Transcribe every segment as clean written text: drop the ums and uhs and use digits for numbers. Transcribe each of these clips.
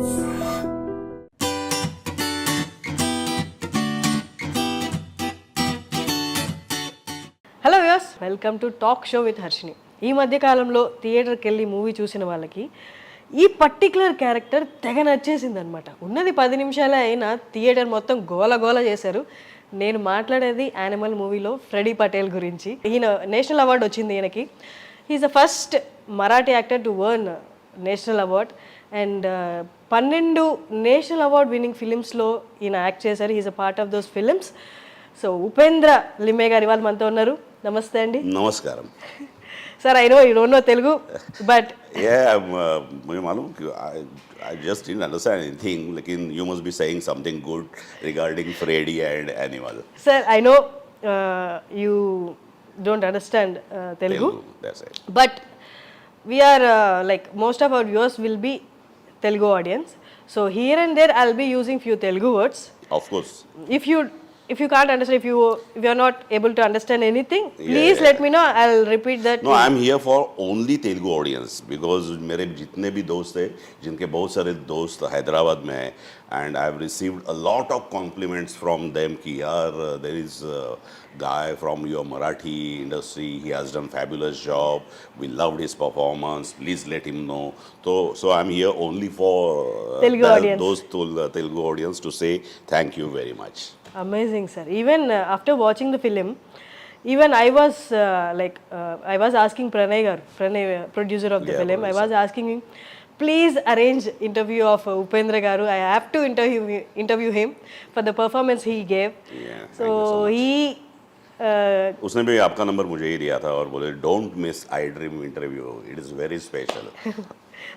Hello viewers, welcome to talk show with Harshini. ఈ మధ్య కాలంలో థియేటర్కి వెళ్ళి మూవీ చూసిన వాళ్ళకి ఈ పర్టికులర్ క్యారెక్టర్ తెగ నచ్చేసింది అనమాట. ఉన్నది 10 నిమిషాలే అయినా థియేటర్ మొత్తం గోల గోల చేశారు. నేను మాట్లాడేది యానిమల్ మూవీలో ఫ్రెడీ పటేల్ గురించి. ఈయన నేషనల్ అవార్డు వచ్చింది ఈయనకి. He is the first Marathi actor to won national award and 12 national award winning ఫిలిమ్స్లో ఈయన యాక్ట్ చేశారు. He is a part of those films. So Upendra Limaye garu ఇవాళ మనతో ఉన్నారు. నమస్తే అండి. नमस्कार. Sir, I know you don't know Telugu, but Yeah, मुझे मालूम कि I just didn't understand anything. लेकिन you must be saying something good regarding Freddy and Animal. sir, I know you don't understand Telugu, That's it. but we are like most of our viewers will be Telugu audience. So here and there I'll be using few Telugu words. Of course. If you can't understand, if you're not able to understand anything, please yeah. let me know. I'll repeat that. No, I'm here for only Telugu audience because मेरे जितने भी दोस्त हैं, जिनके बहुत सारे दोस्त हैदराबाद में हैं, and I've received a lot of compliments from them कि यार there is a guy from your Marathi industry, he has done fabulous job, we loved his performance, please let him know. So I'm here only for Telugu audience. those Telugu audience to say thank you very much. Amazing, sir. Even after watching the film, even I was I was asking Pranay garu, producer of the film, I was asking him, please arrange interview of Upendra garu. I have to interview him for the performance he gave. Yeah, so thank you so much. he उसने भी आपका number मुझे ही दिया था और बोले don't miss I dream interview, it is very special.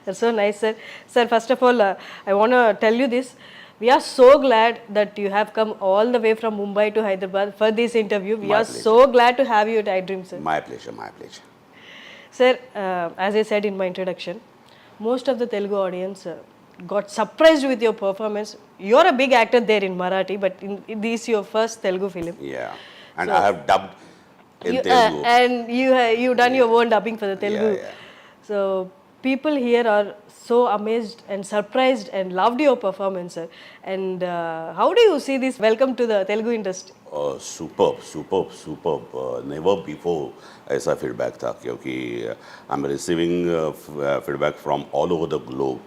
That's so nice, sir. Sir, first of all, I want to tell you this. We are so glad that you have come all the way from Mumbai to Hyderabad for this interview. We My are pleasure. so glad to have you at iDream, sir. My pleasure, my pleasure. Sir, as I said in my introduction, most of the Telugu audience got surprised with your performance. You're a big actor there in Marathi, but this is your first Telugu film. Yeah, and I have dubbed in You, Telugu. and you done your own dubbing for the Telugu. Yeah. So people here are so amazed and surprised and loved your performance, sir. And how do you see this? Welcome to the Telugu industry. Superb. Never before ऐसा feedback था क्योंकि I am receiving feedback from all over the globe.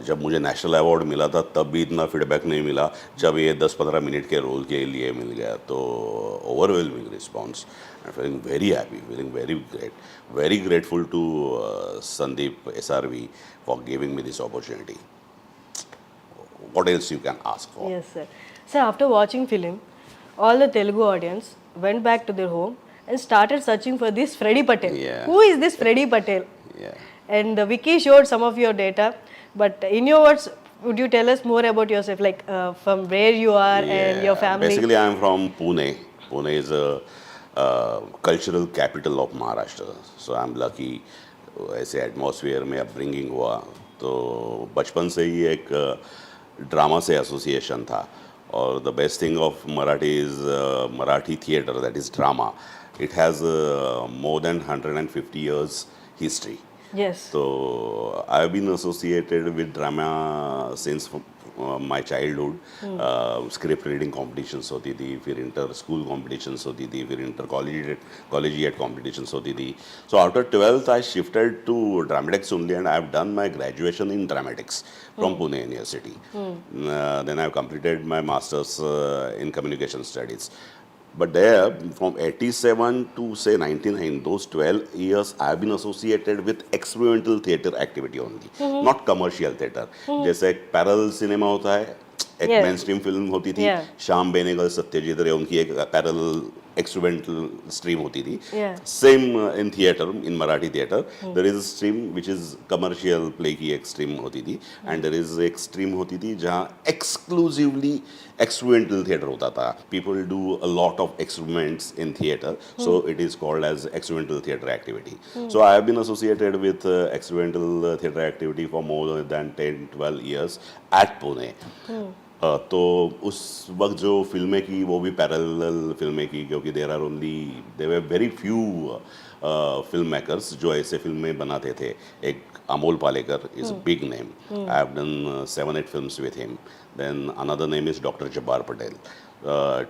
जब मुझे national award मिला था तब भी इतना फीडबैक नहीं मिला. जब ये 10-15 मिनट के रोल के लिए मिल गया तो overwhelming response. I am feeling very happy, feeling very grateful to Sandeep SRV for giving me this opportunity. What else you can ask for? Yes, sir. Sir, after watching film, all the Telugu audience went back to their home and started searching for this Freddy Patel. Yeah. Who is this Freddy Patel? Yeah. And Vicky showed some of your data, but in your words, would you tell us more about yourself, like from where you are and your family? Basically, I am from Pune. Pune is a cultural capital of Maharashtra. So I am lucky. ऐसे atmosphere में upbringing हुआ तो बचपन से ही एक drama से association था. और the best thing of Marathi is Marathi theatre, that is drama. It has more than 150 years history. Yes. So I've been associated with drama since my childhood. Script reading competitions होती थी, फिर इंटर स्कूल कॉम्पिटिशन्स होती थी, फिर inter collegiate competitions होती थी. So after 12th I shifted to dramatics only and I have done my graduation in dramatics from Pune University. Then I have completed my masters in communication studies. But there, from 87 to say 99, those 12 years, I have been associated with experimental theatre activity only, not commercial theatre. जैसे एक parallel cinema होता है, एक main stream film होती थी, श्याम बेनेगल, सत्यजीत रे, उनकी एक पैरल एक्सपेरिमेंटल स्ट्रीम होती थी. Same in theatre, in Marathi theatre there is a stream which is commercial play की एक स्ट्रीम होती थी एंड देयर इज एक स्ट्रीम होती थी जहाँ एक्सक्लूसिवली एक्सपेरिमेंटल थिएटर होता था. People do a lot of experiments in theatre, so it is called as experimental theatre activity. So I have been associated with experimental theatre activity for more than 10-12 years at Pune. तो उस वक्त जो फिल्में की वो भी parallel फिल्में की, क्योंकि there were very few film makers जो ऐसे फिल्में बनाते थे. एक Amol Palekar is a big name. I have done 7-8 films with him. Then another name is Dr. Jabbar Patel.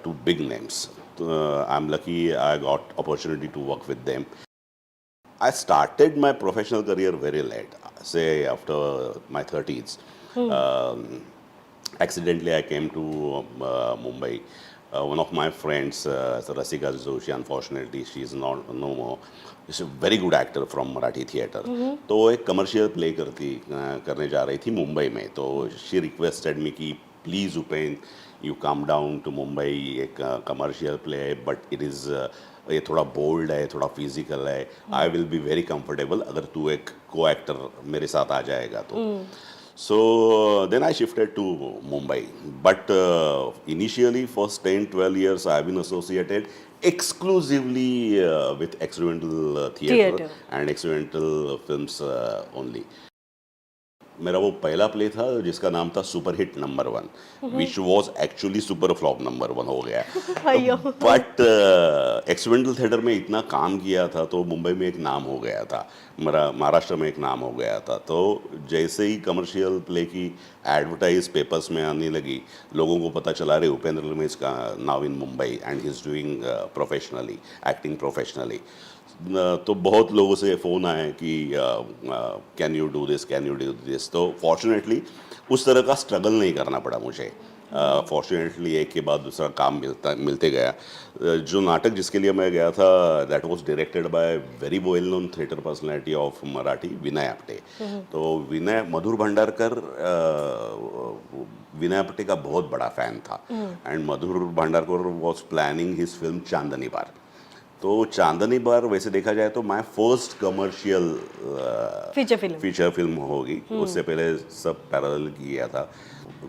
Two big names. I'm lucky I got opportunity to work with them. I started my professional career very late, say after my 30s. Um, Accidentally, I came to Mumbai. One of my friends, Rasika Joshi, unfortunately, she is not no more. She's a very good actor from Marathi theatre. तो वो एक commercial play करने जा रही थी मुंबई में. तो she requested me कि please Upen you come down to Mumbai, एक कमर्शियल प्ले है बट इट इज़ ये थोड़ा बोल्ड है, थोड़ा फिजिकल है. I will be very comfortable अगर तू एक को एक्टर मेरे साथ आ जाएगा तो. So then I shifted to Mumbai. But initially, first 10-12 years, I've been associated exclusively with experimental theatre and experimental films only. मेरा वो पहला प्ले था जिसका नाम था super hit number 1, which was actually super flop number 1 हो गया. But experimental theatre में इतना काम किया था तो मुंबई में एक नाम हो गया था, महाराष्ट्र में एक नाम हो गया था. तो जैसे ही कमर्शियल प्ले की एडवर्टाइज पेपर्स में आने लगी, लोगों को पता चला रहे उपेंद्र रमेश का now in Mumbai and he is doing professionally, acting professionally. तो बहुत लोगों से फ़ोन आए कि can you do this, can you do this. तो फॉर्चुनेटली उस तरह का स्ट्रगल नहीं करना पड़ा मुझे. फॉर्चुनेटली एक के बाद दूसरा काम मिलते गया. जो नाटक जिसके लिए मैं गया था, that was directed by very well known theatre personality of Marathi, Vinay Apte. तो मधुर भंडारकर विनय आपटे का बहुत बड़ा फ़ैन था. And Madhur Bhandarkar was planning his film Chandni Bar. तो चांदनी बार वैसे देखा जाए तो my first commercial feature film होगी. उससे पहले सब पैरेलल किया था.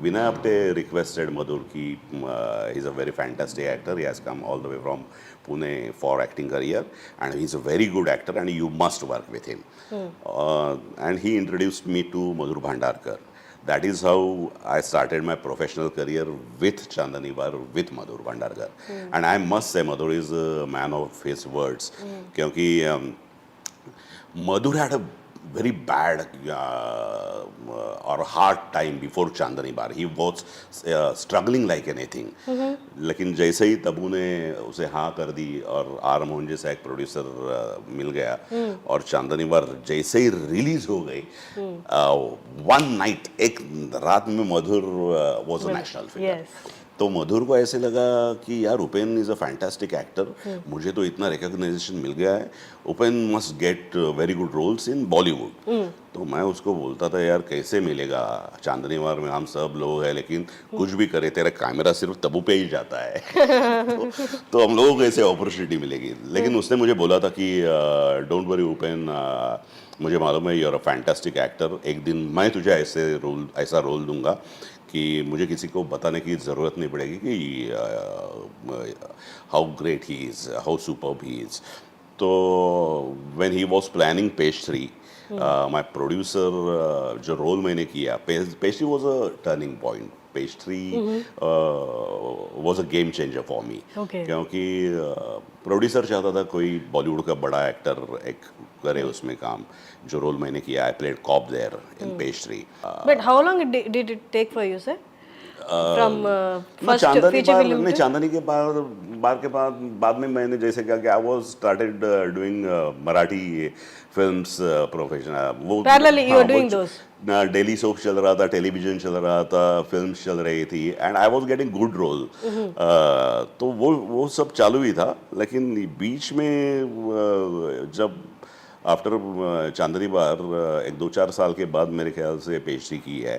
विनय आपटे रिक्वेस्टेड मधुर की, he is a very fantastic actor, he has come all the way from Pune for acting career and he is a very good actor and you must work with him. And he introduced me to Madhur Bhandarkar. That is how I started my professional career with Chandani Bar, with Madhur Bhandarkar. And I must say Madhur is a man of his words. क्योंकि Madhur had a very bad or hard time before Chandani Bar. He was struggling like anything. लेकिन जैसे ही तबू ने उसे हाँ कर दी और are Mohan जैसा एक प्रोड्यूसर मिल गया और चांदनी बार जैसे ही रिलीज हो गई, वन नाइट, एक रात में Madhur was a national figure. तो मधुर को ऐसे लगा कि यार Upen is a fantastic actor, मुझे तो इतना रिकॉग्नाइजेशन मिल गया है, Upen must get very good roles in Bollywood. तो मैं उसको बोलता था यार कैसे मिलेगा, चांदनी बार में हम सब लोग हैं, लेकिन कुछ भी करे तेरा कैमरा सिर्फ तबू पे ही जाता है. तो हम लोगों को ऐसे अपॉर्चुनिटी मिलेगी. लेकिन उसने मुझे बोला था कि डोंट वरी उपेन, मुझे मालूम है you are a fantastic actor, एक दिन मैं तुझे ऐसा रोल दूंगा कि मुझे किसी को बताने की ज़रूरत नहीं पड़ेगी कि how great he is, how superb he is. तो when he was planning page 3, my producer, जो रोल मैंने किया, page 3 was a turning point. Page 3 was a game changer for me. क्योंकि प्रोड्यूसर चाहता था कोई बॉलीवुड का बड़ा एक्टर एक करे उसमें काम. जो रोल मैंने किया, I played cop there in page 3. But how long did it take for you sir from first feature film? Chandni के बाद में मैंने जैसे कहा कि I was started doing Marathi films professional. वो parallelly you are doing those. Daily soap चल रहा था, टेलीविजन चल रहा था, फिल्म्स चल रही थी and I was getting good role. तो वो सब चालू ही था. लेकिन बीच में जब आफ्टर चांदनी बार 1-2-4 साल के बाद मेरे ख्याल से पेश की है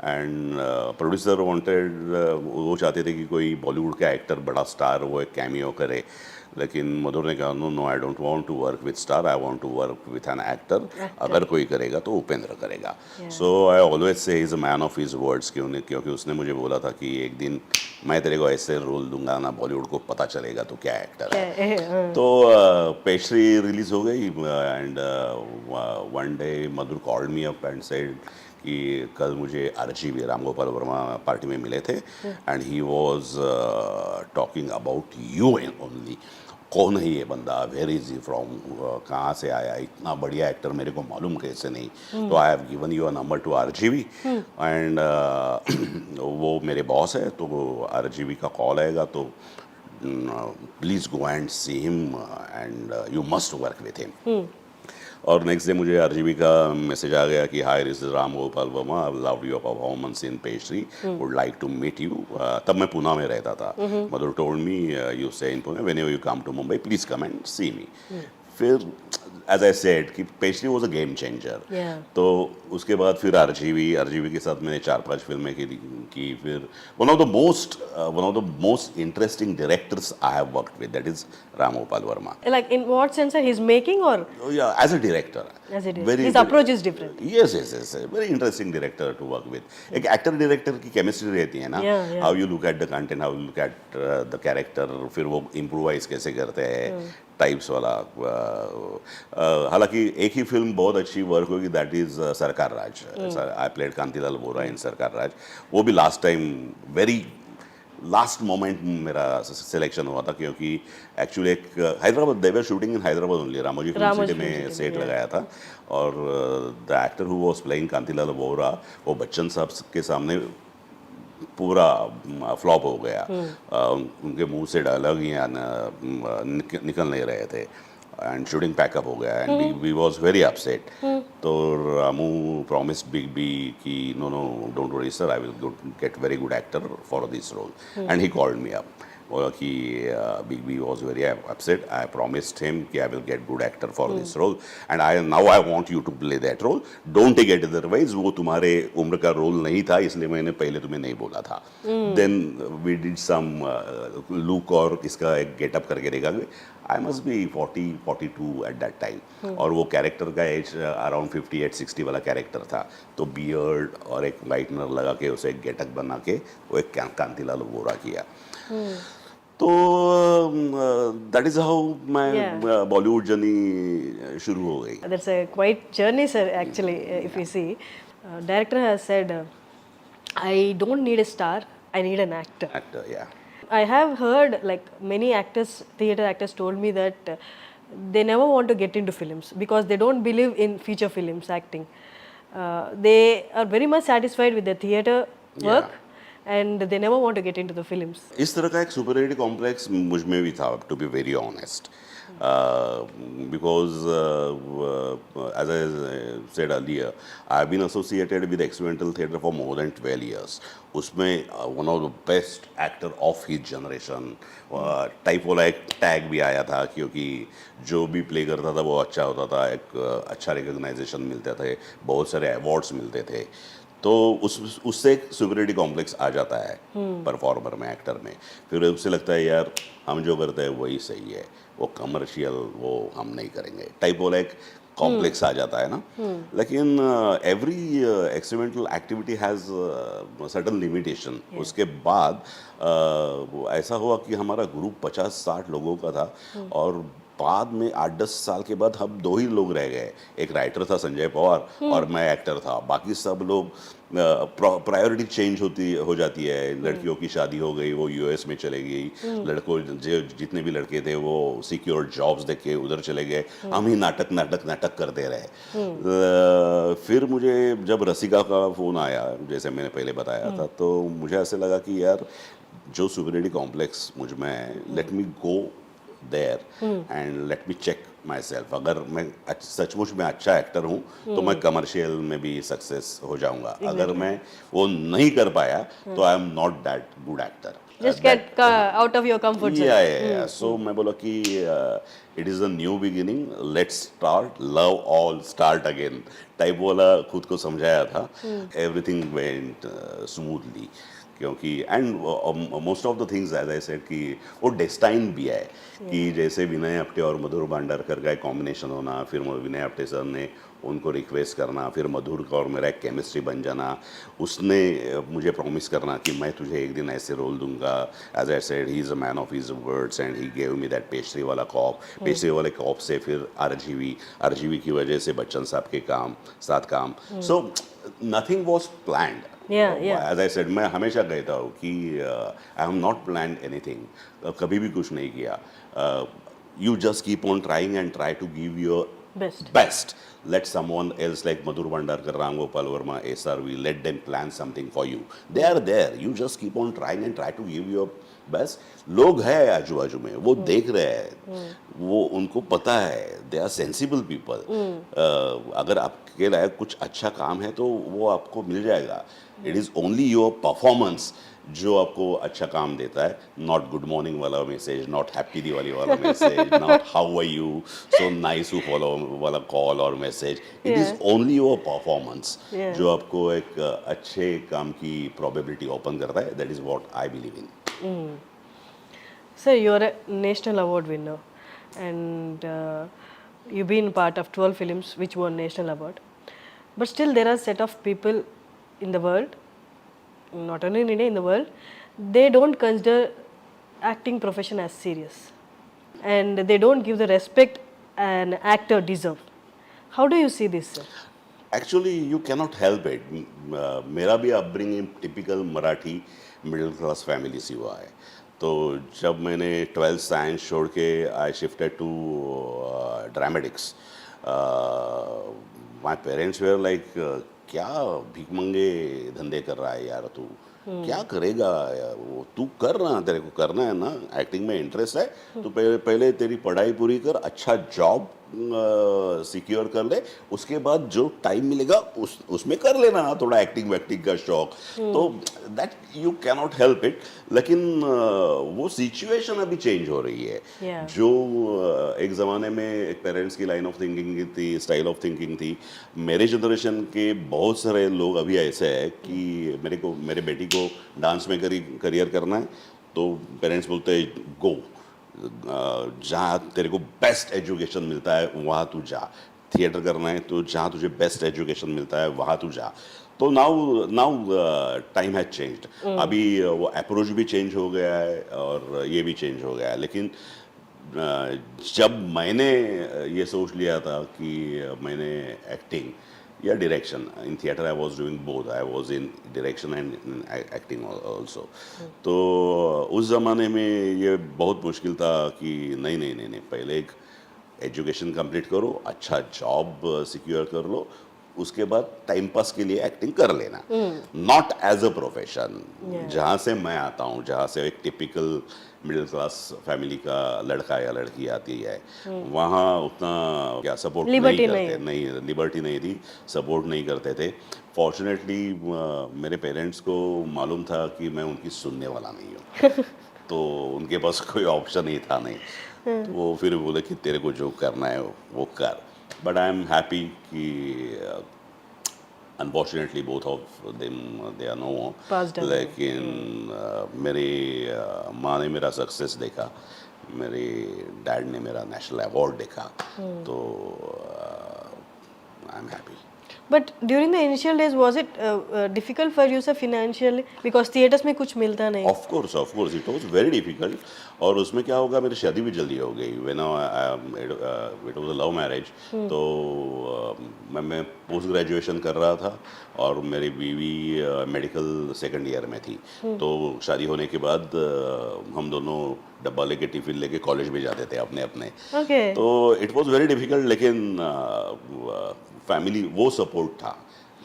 एंड प्रोड्यूसर वांटेड, वो चाहते थे कि कोई बॉलीवुड का एक्टर बड़ा स्टार वो एक कैमियो करे. लेकिन मधुर ने कहा no I don't want to work with star, I want to work with an actor. अगर कोई करेगा तो उपेंद्र करेगा. सो I always say he is a man of his words, क्योंकि उसने मुझे बोला था कि एक दिन मैं तेरे को ऐसे रोल दूंगा ना, बॉलीवुड को पता चलेगा तो क्या एक्टर है. तो पेस्ट्री रिलीज हो गई and one day Madhur called me up and said कि कल मुझे RGV राम गोपाल वर्मा पार्टी में मिले थे and he was talking about you only. कौन है ये बंदा, वेयर इज ही फ्रॉम, कहाँ से आया, इतना बढ़िया एक्टर मेरे को मालूम कैसे नहीं। तो I have given you a number two RGV and वो मेरे बॉस है, तो RGV का कॉल आएगा तो please go and see him and you must work with him. और नेक्स्ट डे मुझे RGV का मैसेज आ गया कि hi this is Ram Gopal Varma, I love your performance in page three, would like to meet you. तब मैं पुणे में रहता था। Mother told me you stay in Pune, whenever you come to Mumbai please come and see me. फिर एज आई सेड कि pastry was a game changer. तो उसके बाद फिर RGV के साथ मैंने 4-5 फिल्में की। फिर one of the most interesting directors I have worked with, that is Ram Gopal Verma. Like in what sense he's making or Yeah, as a director. as it is? His approach is different. Yes. Very interesting director to work with. एक actor director की chemistry रहती है ना, how you look at the content, how you look at the character, फिर वो improvise कैसे करते हैं, टाइप्स वाला। हालांकि एक ही फिल्म बहुत अच्छी वर्क होगी, that is Sarkar Raj. I played Kantilal Vora in Sarkar Raj. वो भी last time very last moment मेरा सिलेक्शन हुआ था, क्योंकि एक्चुअली एक Hyderabad, they were shooting in Hyderabad only, Ramoji Film City में सेट लगाया था। और the actor who was playing Kantilal Vora, वो बच्चन साहब के सामने पूरा फ्लॉप हो गया। उनके मुंह से डायलॉग ही निकल नहीं रहे थे एंड शूटिंग पैकअप हो गया and we was very upset. तो रामू प्रॉमिस्ड बिग बी कि no don't worry sir, I will get very good actor for this role and he called me up. बोला कि big B was very upset, I promised him कि I will get good actor for this role and now I want you to play that role, don't take it otherwise. वो तुम्हारे उम्र का role नहीं था, इसलिए मैंने पहले तुम्हें नहीं बोला था। Then we did some look और इसका एक गेटअप करके देखा। I must be 40-42 at that time, और वो कैरेक्टर का एज अराउंड 58-60 वाला कैरेक्टर था। तो बियर्ड और एक वाइटनर लगा के उसे एक गेटअप बना के वो एक कांतिलाल वोरा किया। तो that is how my Bollywood journey शुरू हो गई। That's a quite journey, sir, actually, if you see. Director has said, I don't need a star, I need an actor. Actor, yeah. I have heard, like, many actors, theatre actors told me that they never want to get into films because they don't believe in feature films acting. They are very much satisfied with the theatre work. And they never want to get into the films. इस तरह का एक superiority complex मुझ में भी था, to be very honest, because as I said earlier, I have been associated with experimental theatre for more than 12 years. उसमें one of the best actor of his generation type वाला एक tag भी आया था, क्योंकि जो भी प्ले करता था वो अच्छा होता था, एक अच्छा रिकग्नाइजेशन मिलते थे, बहुत सारे अवार्ड्स मिलते थे। तो उससे एक सुपरियरिटी कॉम्प्लेक्स आ जाता है परफॉर्मर में, एक्टर में। फिर उससे लगता है यार हम जो करते हैं वही सही है, वो कमर्शियल वो हम नहीं करेंगे टाइप वाला एक कॉम्प्लेक्स आ जाता है ना। लेकिन every experimental activity has certain limitation. उसके बाद ऐसा हुआ कि हमारा ग्रुप 50-60 लोगों का था, और बाद में 8-10 साल के बाद हम 2 ही लोग रह गए। एक राइटर था संजय पवार और मैं एक्टर था। बाकी सब लोग प्रायोरिटी चेंज हो जाती है। लड़कियों की शादी हो गई, वो US में चले गई, लड़कों जितने भी लड़के थे वो सिक्योर जॉब्स देख के उधर चले गए, हम ही नाटक करते रहे। फिर मुझे जब रसिका का फ़ोन आया, जैसे मैंने पहले बताया था, तो मुझे ऐसे लगा कि यार जो सुपरियरिटी कॉम्प्लेक्स मुझ में है, let me go there and let me check myself. अगर मैं सचमुच में अच्छा एक्टर हूँ तो मैं कमर्शियल में भी सक्सेस हो जाऊंगा। अगर मैं वो नहीं कर पाया तो आई am not that good actor. Just get out of your comfort zone. Yeah. So मैं बोला कि it is a new beginning, let's start, love all, start again type वाला खुद को समझाया था। Everything went smoothly, क्योंकि and most of the things as I said कि वो डेस्टाइन भी है कि जैसे विनय आप्टे और मधुर भांडारकर का एक कॉम्बिनेशन होना, फिर विनय आप्टे सर ने उनको रिक्वेस्ट करना, फिर मधुर का और मेरा एक केमिस्ट्री बन जाना, उसने मुझे प्रॉमिस करना कि मैं तुझे एक दिन ऐसे रोल दूंगा, as I said he is a man of his words and he gave me that pastry वाला कॉप, पेस्ट्री वाले कॉप से फिर आरजीवी की वजह से बच्चन साहब के साथ काम, so nothing was planned. As I said, मैं हमेशा कहता हूँ कि I have not planned anything, कभी भी कुछ नहीं किया। You just keep on trying and try to give your best. Let someone else like Madhur Bhandarkar, Ram Gopal Verma, SRV, let them plan something for you. They are there. You just keep on trying and try to give your best. लोग हैं आजू बाजू में, वो देख रहे हैं, वो उनको पता है, दे आर सेंसिबल पीपल। अगर आपके लायक कुछ अच्छा काम है तो वो आपको मिल जाएगा। It is only your performance जो आपको अच्छा काम देता है, नॉट गुड मॉर्निंग वाला मैसेज, नॉट हैप्पी दिवाली वाला message, not how are you, so nice to follow वाला कॉल और message. It is only your performance जो आपको एक अच्छे काम की प्रोबेबिलिटी ओपन करता है। That is what I believe in. Sir, you're a national award winner and you've been part of 12 films which won national award. But still there are set of people in the world, not only in India, in the world, they don't consider acting profession as serious and they don't give the respect an actor deserve. How do you see this, sir? Actually you cannot help it. मेरा भी upbringing typical Marathi middle class family से हुआ है। तो जब मैंने 12th science छोड़ के I shifted to dramatics, my parents were like, क्या भीख मंगे धंधे कर रहा है यार तू, क्या करेगा यार, वो तू कर रहा, तेरे को करना है ना, एक्टिंग में इंटरेस्ट है तो पहले तेरी पढ़ाई पूरी कर, अच्छा जॉब सिक्योर कर ले, उसके बाद जो टाइम मिलेगा उसमें कर लेना थोड़ा एक्टिंग वैक्टिंग का शौक। तो that you cannot help it. लेकिन वो सिचुएशन अभी चेंज हो रही है। जो एक ज़माने में एक पेरेंट्स की लाइन ऑफ थिंकिंग थी, स्टाइल ऑफ थिंकिंग थी, मेरे जनरेशन के बहुत सारे लोग अभी ऐसे हैं कि मेरे बेटी को डांस में करियर करना है तो पेरेंट्स बोलते हैं गो, जहाँ तेरे को बेस्ट एजुकेशन मिलता है वहाँ तू जा, थिएटर करना है तो जहाँ तुझे बेस्ट एजुकेशन मिलता है वहाँ तू जा। तो नाउ टाइम हैज चेंज्ड। अभी वो अप्रोच भी चेंज हो गया है और ये भी चेंज हो गया है। लेकिन जब मैंने ये सोच लिया था कि मैंने एक्टिंग या direction, in theatre I was doing both, I was in direction and in acting also. तो उस ज़माने में ये बहुत मुश्किल था कि नहीं, पहले एक एजुकेशन कंप्लीट करो, अच्छा जॉब सिक्योर कर लो, उसके बाद टाइम पास के लिए एक्टिंग कर लेना, नॉट एज अ प्रोफेशन। जहाँ से मैं आता हूँ, जहाँ से एक टिपिकल मिडिल क्लास फैमिली का लड़का या लड़की आती है, वहाँ उतना क्या सपोर्ट नहीं करते, नहीं लिबर्टी नहीं थी, सपोर्ट नहीं करते थे। फॉर्चुनेटली मेरे पेरेंट्स को मालूम था कि मैं उनकी सुनने वाला नहीं हूँ तो उनके पास कोई ऑप्शन ही था नहीं। तो वो फिर बोले कि तेरे को जो करना है वो कर। बट आई एम हैप्पी कि unfortunately both of them they are no more. लेकिन मेरी माँ ने मेरा सक्सेस देखा, मेरे डैड ने मेरा नेशनल अवार्ड देखा, तो आई am happy. But during the initial days, was it difficult for you, sir, financially? Because theaters में कुछ मिलता नहीं। Of course, it was very difficult। और उसमें क्या होगा, मेरी शादी भी जल्दी हो गई। When it was a love marriage, तो मैं पोस्ट ग्रेजुएशन कर रहा था और मेरी बीवी मेडिकल सेकंड ईयर में थी। तो शादी होने के बाद हम दोनों डब्बा लेके टिफिन लेके कॉलेज भी जाते थे अपने अपने। तो इट वाज वेरी डिफिकल्ट। लेकिन फैमिली वो सपोर्ट था,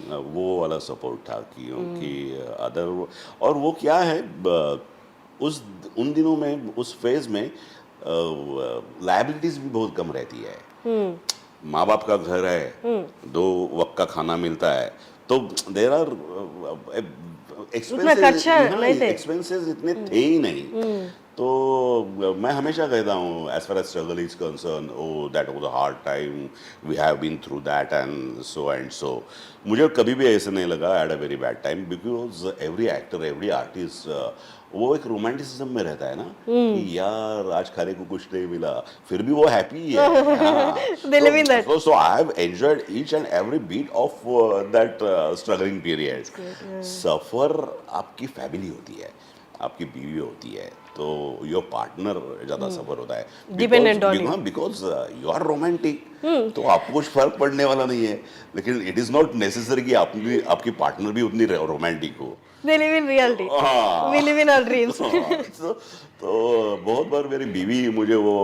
वो वाला सपोर्ट था क्योंकि अदर, और वो क्या है उन दिनों में, उस फेज में लायबिलिटीज भी बहुत कम रहती है। माँ बाप का घर है, 2 वक्त का खाना मिलता है, तो देयर आर एक्सपेंसेस इतने थे ही नहीं। तो मैं हमेशा कहता हूँ as far as struggle is concern, oh that was a hard time, we have been through that and so मुझे कभी भी ऐसे नहीं लगा at a very bad time, because every actor every artist वो एक रोमांटिसिज्म में रहता है ना कि यार आज खाने को कुछ नहीं मिला फिर भी वो हैप्पी है। हाँ, They live in that. so I have enjoyed each and every beat of that struggling period. सफर आपकी फैमिली होती है, आपकी बीवी होती है, तो योर पार्टनर ज्यादा सफर होता है Dependent on you. Because you are romantic, तो आपको कुछ फर्क पड़ने वाला नहीं है, लेकिन इट इज नॉट नेसेसरी कि आपकी पार्टनर भी उतनी रोमांटिक हो। They live in reality. हाँ। We live in our dreams. तो बहुत बार मेरी बीवी मुझे वो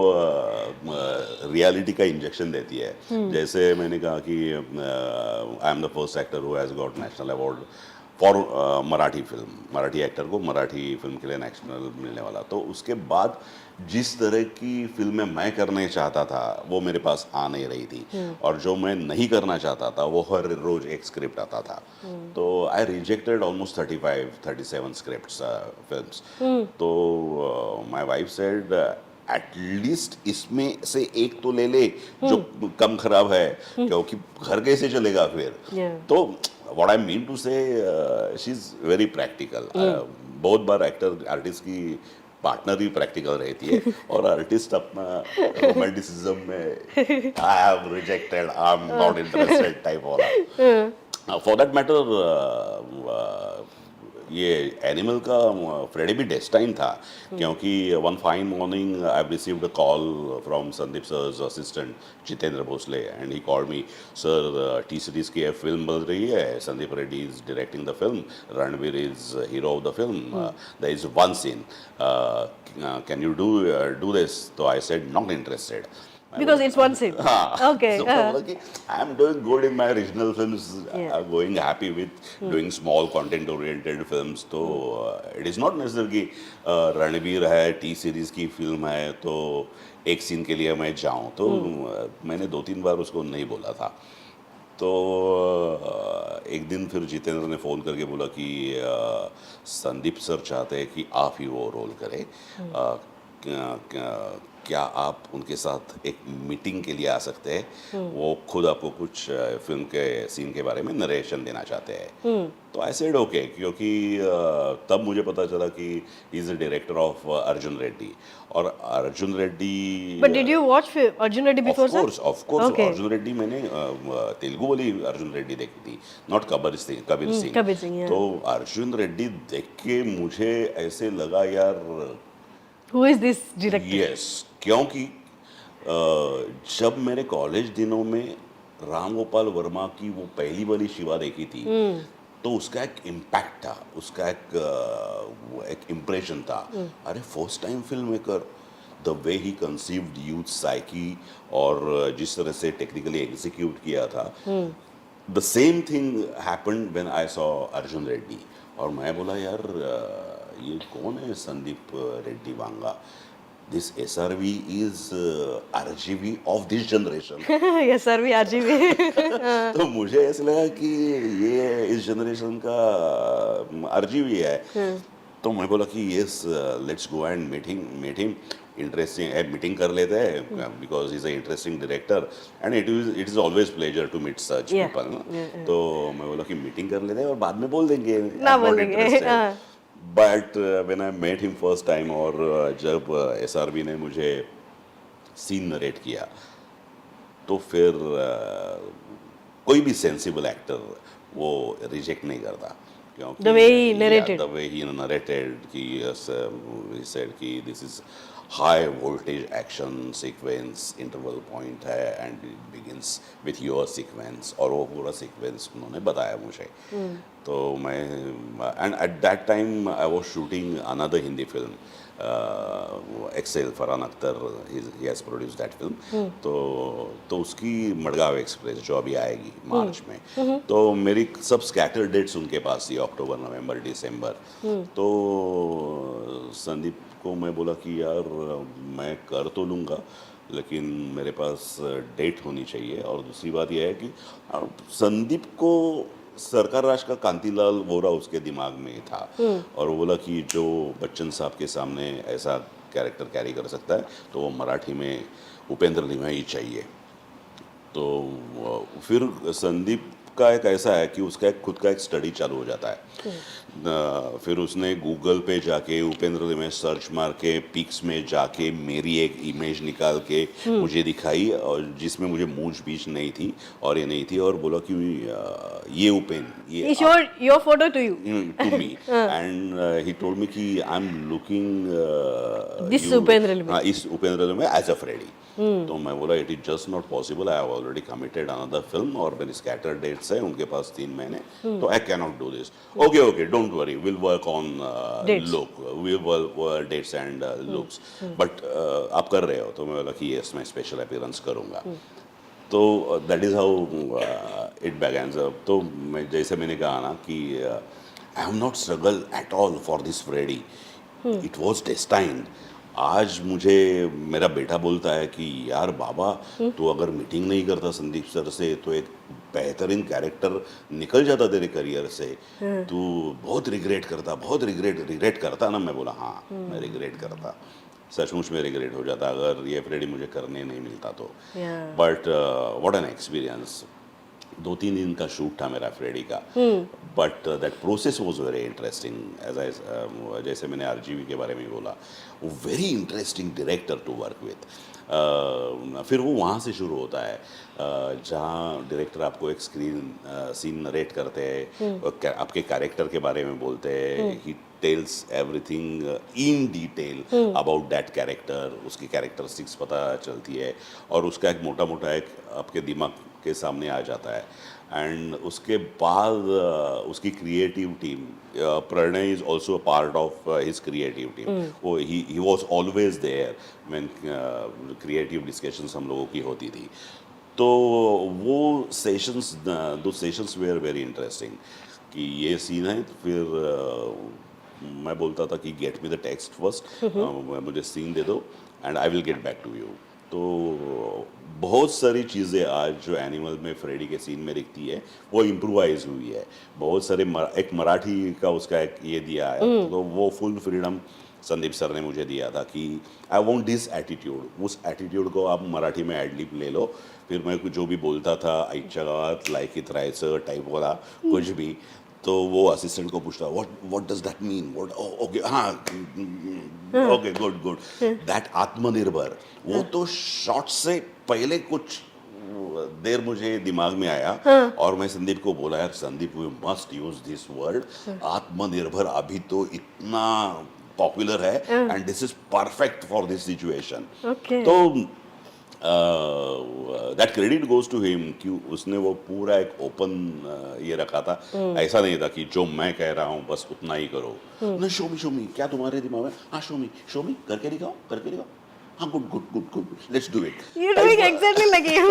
रियलिटी का इंजेक्शन देती है। जैसे मैंने कहा कि I am the first actor who has got national award for Marathi film, Marathi actor को मराठी फिल्म के लिए नेशनल मिलने वाला, तो उसके बाद जिस तरह की फिल्में मैं करने चाहता था वो मेरे पास आ नहीं रही थी, और जो मैं नहीं करना चाहता था वो हर रोज एक स्क्रिप्ट आता था। तो आई रिजेक्टेड ऑलमोस्ट 35-37 स्क्रिप्ट्स फिल्म्स। तो माय वाइफ सेड एटलीस्ट इसमें से एक तो ले ले जो कम खराब है, क्योंकि घर कैसे चलेगा फिर। Yeah. तो what I mean to say she is very practical. बहुत बार एक्टर आर्टिस्ट की पार्टनर भी प्रैक्टिकल रहती है और आर्टिस्ट अपना रोमांटिसिज्म में I have rejected, I am not interested type वाला। फॉर दैट मैटर ये एनिमल का फ्रेडी भी डेस्टाइन था, क्योंकि one fine morning I received a call from Sandeep sir's assistant Jitendra Bhosale and he called me, sir T series की film बन रही है, Sandeep Reddy is directing the film, Ranveer is hero of the film, there is one scene, can you do this? तो I said not interested Because it's one scene. Okay. So I am doing good in my original films. Yeah. I'm going happy with doing small content-oriented films. तो it is not necessary कि रणवीर है, T series की film है, तो एक scene के लिए मैं जाऊँ। तो मैंने 2-3 बार उसको नहीं बोला था। तो एक दिन फिर जितेंद्र ने फ़ोन करके बोला कि संदीप सर चाहते हैं कि आप ही वो रोल करें, क्या आप उनके साथ एक मीटिंग के लिए आ सकते हैं? वो खुद आपको कुछ फिल्म के सीन के बारे में नरेशन देना चाहते हैं। तो आई सेड ओके, क्योंकि तब मुझे पता चला कि he is the director of Arjun Reddy, और Arjun Reddy. But did you watch Arjun Reddy before, sir? Of course, Okay. Arjun Reddy मैंने तेलुगु वाली अर्जुन रेड्डी देखी थी, नॉट कबीर सिंह। कबीर सिंह, yeah. तो अर्जुन रेड्डी देख के मुझे ऐसे लगा यार Who is this director? Yes, क्योंकि जब मेरे कॉलेज दिनों में राम गोपाल वर्मा की वो पहली वाली शिवा देखी थी, तो उसका एक इम्पैक्ट था, उसका एक इम्प्रेशन था। अरे first time film maker, the way he conceived youth psyche, और जिस तरह से टेक्निकली एग्जीक्यूट किया था, the same thing happened when I saw Arjun Reddy. और मैं बोला यार ये कौन है Sandeep Reddy Vanga? This SRV is RGV of this generation. Yes, sir, we RGV. तो मुझे ऐसा लगा कि ये इस जनरेशन का RGV है। तो मैं बोला कि yes, let's go and meet him, interesting है, मीटिंग कर लेते हैं, because is a interesting director and it is always pleasure to meet such people. तो मैं बोला कि मीटिंग कर लेते हैं और बाद में बोल देंगे, ना बोलेंगे। But when I met him first time, और जब SRV ने मुझे सीन नरेट किया, तो फिर कोई भी सेंसिबल एक्टर वो रिजेक्ट नहीं करता, क्योंकि The way he narrated. the way he narrated कि he said कि this is high voltage action sequence, interval point है and it begins with your sequence, और वो पूरा sequence उन्होंने बताया मुझे। तो मैं and at that time I was shooting another Hindi film, Excel, Farhan Akhtar, he has produced that film। तो उसकी मडगांव एक्सप्रेस जो अभी आएगी मार्च में, तो मेरी सब स्कैटर डेट्स उनके पास थी, अक्टूबर, नवंबर, दिसंबर। तो संदीप को मैं बोला कि यार मैं कर तो लूँगा, लेकिन मेरे पास डेट होनी चाहिए। और दूसरी बात यह है कि संदीप को सरकार राज का कांतिलाल वोरा उसके दिमाग में था, और वो बोला कि जो बच्चन साहब के सामने ऐसा कैरेक्टर कैरी कर सकता है, तो वो मराठी में उपेंद्र लिमया ही चाहिए। तो फिर संदीप का एक ऐसा है कि उसका एक खुद का एक स्टडी चालू हो जाता है। फिर उसने गूगल पे जाके उपेंद्र में सर्च मार के पिक्स में जाके मेरी एक इमेज निकाल के मुझे दिखाई, और जिसमें मुझे मूंछ बीच नहीं थी और ये नहीं थी, और बोला कि ये He ये showed your photo to you. to me and he told me कि I'm looking This Upendra Limaya. हाँ, इस उपेंद्र लिमया एज अ फ्रेडी। तो मैं बोला it is just not possible, I have already committed another film और मेरी scatter dates है उनके पास 3 महीने, तो I can not do this. Okay okay don't worry, will work on Dates. Look, will work dates and looks, but आप कर रहे हो? तो मैं बोला कि यस मैं स्पेशल अपीयरेंस करूँगा। तो that is how it began. तो मैं जैसे मैंने कहा ना कि I have not struggle at all for this Freddy, it was destined. आज मुझे मेरा बेटा बोलता है कि यार बाबा तू अगर मीटिंग नहीं करता संदीप सर से तो एक बेहतरीन कैरेक्टर निकल जाता तेरे करियर से, तू बहुत रिग्रेट करता ना। मैं बोला हाँ मैं रिग्रेट करता, सचमुच में रिग्रेट हो जाता अगर ये फ्रेडी मुझे करने नहीं मिलता तो। But what an experience. 2-3 दिन का शूट था मेरा फ्रेडी का, but that process was very interesting. As I जैसे मैंने आरजीवी के बारे में बोला, वो very interesting director to work with. फिर वो वहाँ से शुरू होता है जहाँ डायरेक्टर आपको एक सीन नरेट करते हैं, आपके कैरेक्टर के बारे में बोलते हैं, he tells everything in detail about that character, उसकी कैरेक्टरिस्टिक्स पता चलती है और उसका एक मोटा मोटा एक आपके दिमाग के सामने आ जाता है। एंड उसके बाद उसकी creative team, Pranay is also a part of his creative team, वो he was always there when creative discussions हम लोगों की होती थी। तो वो सेशंस, दो सेशंस वेयर वेरी इंटरेस्टिंग कि ये सीन है, फिर मैं बोलता था कि get me the text first, मुझे सीन दे दो and I will get back to you. तो बहुत सारी चीज़ें आज जो एनिमल में फ्रेडी के सीन में दिखती है वो इम्प्रोवाइज हुई है। बहुत सारे एक मराठी का उसका एक ये दिया है, तो वो फुल फ्रीडम संदीप सर ने मुझे दिया था कि आई वॉन्ट दिस एटीट्यूड, उस एटीट्यूड को आप मराठी में एडलिप ले लो। फिर मैं जो भी बोलता था आईच्या गावात लायकीत राहायचं टाइप वाला कुछ भी, तो वो असिस्टेंट को पूछता what does that mean, what okay हाँ ओके गुड दैट आत्मनिर्भर, वो तो शॉट से पहले कुछ देर मुझे दिमाग में आया और मैं संदीप को बोला यार Sandeep we must use this word Atmanirbhar, अभी तो इतना पॉपुलर है and this is perfect for this situation. तो that credit goes to him कि उसने वो पूरा एक ओपन ये रखा था। ऐसा नहीं था कि जो मैं कह रहा हूँ बस उतना ही करो, नहीं शो मी क्या तुम्हारे दिमाग में, हाँ शो मी करके दिखाओ हाँ good let's do it, You're doing exactly like you.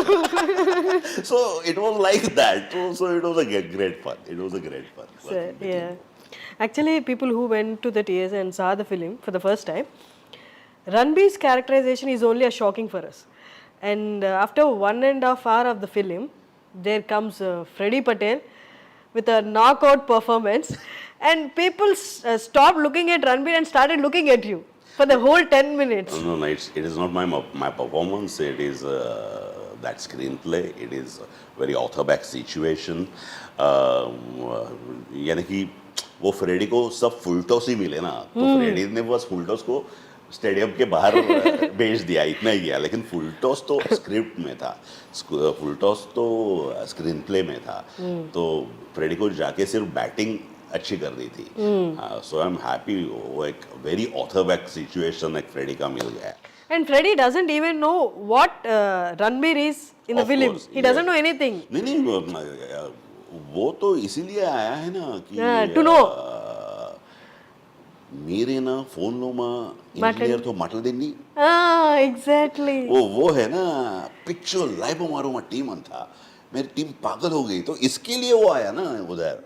so it was like that, so it was a great fun. So, yeah. Actually, people who went to the theaters and saw the film for the first time, Ranbir's characterization is only a shocking for us. And after 1.5 hours of the film, there comes Freddie Patel with a knockout performance, and people stopped looking at Ranbir and started looking at you for the whole 10 minutes. No, it is not my performance. It is that screenplay. It is a very author-backed situation. यानी कि वो Freddy को सब full toss ही मिले ना, तो Freddy ने बस फुलटॉस को स्टेडियम के बाहर भेज दिया, इतना ही किया। लेकिन फुलटॉस तो स्क्रिप्ट में था, फुलटॉस तो स्क्रीन प्ले में था, तो फ्रेडी को जाके सिर्फ बैटिंग अच्छी कर दी थी। सो आई एम हैप्पी, वो एक वेरी ऑथर बैक सिचुएशन एक फ्रेडी का मिल गया। And Freddie doesn't even know what Ranbir is in the Of film. course, He yeah. doesn't know anything. नहीं वो तो इसीलिए आया है ना कि to know. మీరేనా ఫోన్లో మా ఇంజనీర్తో మాట్లాడింది, Exactly. वो है ना पिक्चर लाइव मारो मा टीम अंता, मेरी टीम पागल हो गई, तो इसके लिए वो आया ना उधर,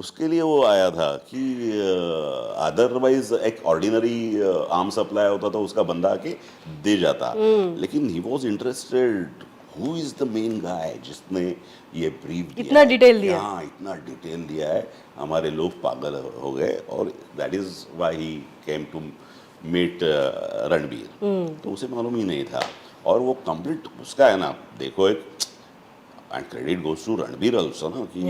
उसके लिए वो आया था कि अदरवाइज एक ऑर्डिनरी आर्म सप्लाई होता तो उसका बंदा आके दे जाता, लेकिन he was interested who is the main guy जिसने ये ब्रीफ दिया, इतना डिटेल दिया, हाँ इतना डिटेल दिया है, हमारे लोग पागल हो गए, और that is why he came to meet Ranbir, तो उसे मालूम ही नहीं था। और वो कंप्लीट उसका है ना, देखो एक and credit goes to Ranbir also ना कि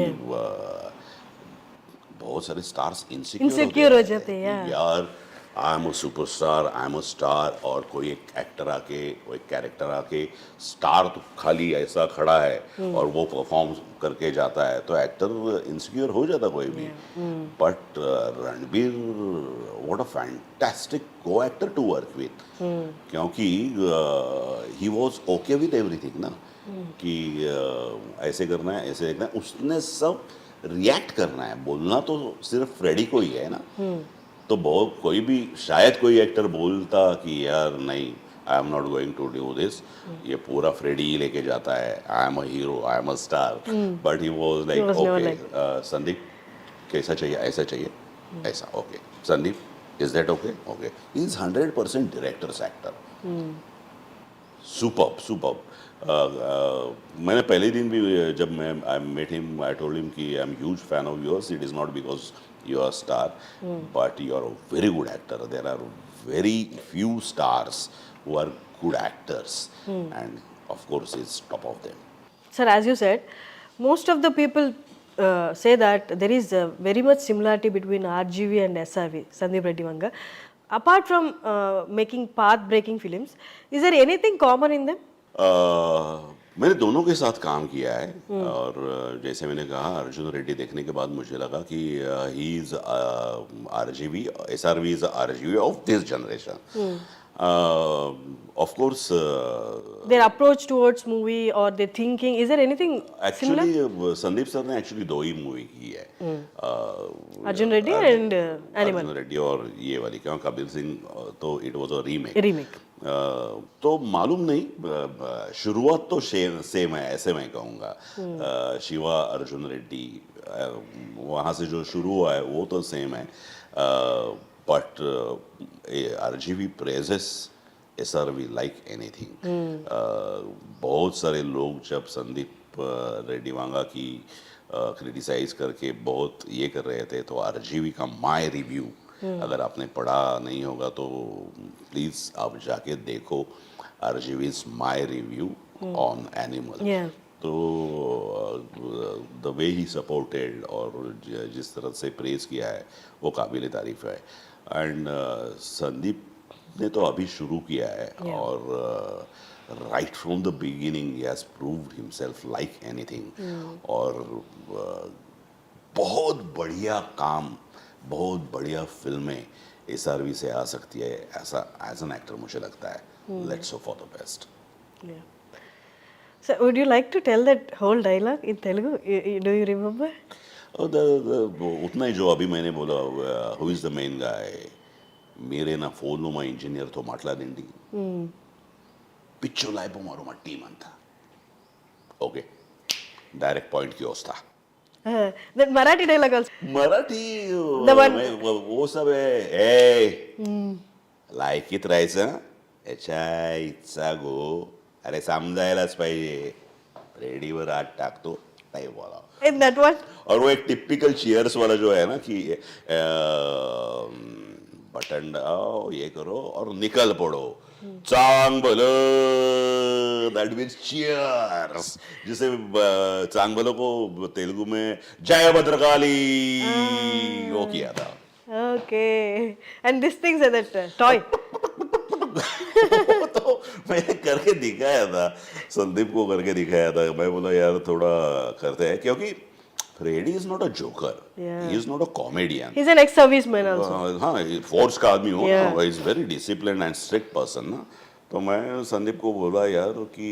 बहुत सारे स्टार्स Insecure हो जाते हैं, कि यार आई am a superstar, I am a star, और कोई एक एक्टर आके, कोई कैरेक्टर आके, स्टार तो खाली ऐसा खड़ा है और वो परफॉर्म करके जाता है, तो एक्टर इनसिक्योर हो जाता कोई भी। But Ranbir, what a fantastic को एक्टर टू वर्क विथ, क्योंकि he was okay with everything ना, कि ऐसे करना है, ऐसे देखना है, उसने सब रिएक्ट करना है, बोलना तो सिर्फ फ्रेडी को ही है ना। तो बहुत कोई भी, शायद कोई एक्टर बोलता कि यार नहीं, I am not going to do this, ये पूरा फ्रेडी ही लेके जाता है, I am a hero, I am a star, but he was like was never okay, like Sandeep कैसा चाहिए, ऐसा चाहिए, ऐसा, okay Sandeep is that okay, okay, he is 100% director's actor, superb superb. मैंने पहले दिन भी जब मैं I met him, I told him कि I am huge fan of yours, it is not because you are star, but you are a very good actor, there are very few stars who are good actors, and of course he's top of them. Sir, as you said, most of the people say that there is very much similarity between RGV and SRV, Sandeep Reddy Vanga. Apart from making path-breaking films, is there anything common in them? मैंने दोनों के साथ काम किया है, और जैसे मैंने कहा, अर्जुन रेड्डी देखने के बाद मुझे लगा कि he is RGV, SRV is RGV of this generation. Of course Their approach towards movie or their thinking, is there anything similar? Actually Sandeep sir ने एक्चुअली दो ही मूवी की है, Arjun Reddy and Animal Arjun Reddy और ये वाली, क्यों कबीर सिंह तो it was a remake. remake. तो मालूम नहीं, शुरुआत तो सेम है, ऐसे मैं कहूँगा। शिवा अर्जुन रेड्डी, वहाँ से जो शुरू हुआ है वो तो सेम है, but RGV praises SRV like anything. बहुत सारे लोग जब संदीप रेड्डी वांगा की क्रिटिसाइज करके बहुत ये कर रहे थे, तो RGV का माय रिव्यू, अगर आपने पढ़ा नहीं होगा तो प्लीज आप जाके देखो, RGV's my review on animal. Yeah. तो द वे ही सपोर्टेड और जिस तरह से प्रेज किया है वो काबिल तारीफ है। एंड संदीप ने तो अभी शुरू किया है, और right from the beginning he has proved himself like anything, और बहुत बढ़िया काम, बहुत बढ़िया फिल्में SRV से आ सकती है, ऐसा एज एन एक्टर मुझे लगता है। Let's hope for the best. Yeah. So, would you like to tell that whole dialogue in Telugu? Do you remember? और उतना ही जो अभी मैंने बोला, who is the main guy, मेरे ना ఫోన్లో మా ఇంజనీర్తో మాట్లాడండి, పిచ్చో లాయపో మారు మా టీం అంతా, ఓకే డైరెక్ట్ పాయింట్కి వస్తా। That Marathi dialogue also. Marathi The one- वो सब है, ए लायकीत राहायचं, याच्या इच्छा गो, अरे समजायलाच पाहिजे, रेडीवर हात टाकतो नाही बोला। In that one? और वो एक टिपिकल चीयर्स वाला जो है ना कि बटन दबाओ, ये करो और निकल पड़ो, चांग बोलो, दैट मीन्स चीयर्स, जिसे चांग बोलो को तेलुगु में जय भद्रकाली वो किया था। Okay. And this thing said that toy. तो मैंने करके दिखाया था, संदीप को करके दिखाया था, मैं बोला यार थोड़ा करते हैं, क्योंकि Freddy is not a joker, he is not a comedian. He's an ex-serviceman also. हाँ, फोर्स का आदमी हो, Yeah. Is very discipline and strict person ना। तो मैं संदीप को बोला यार कि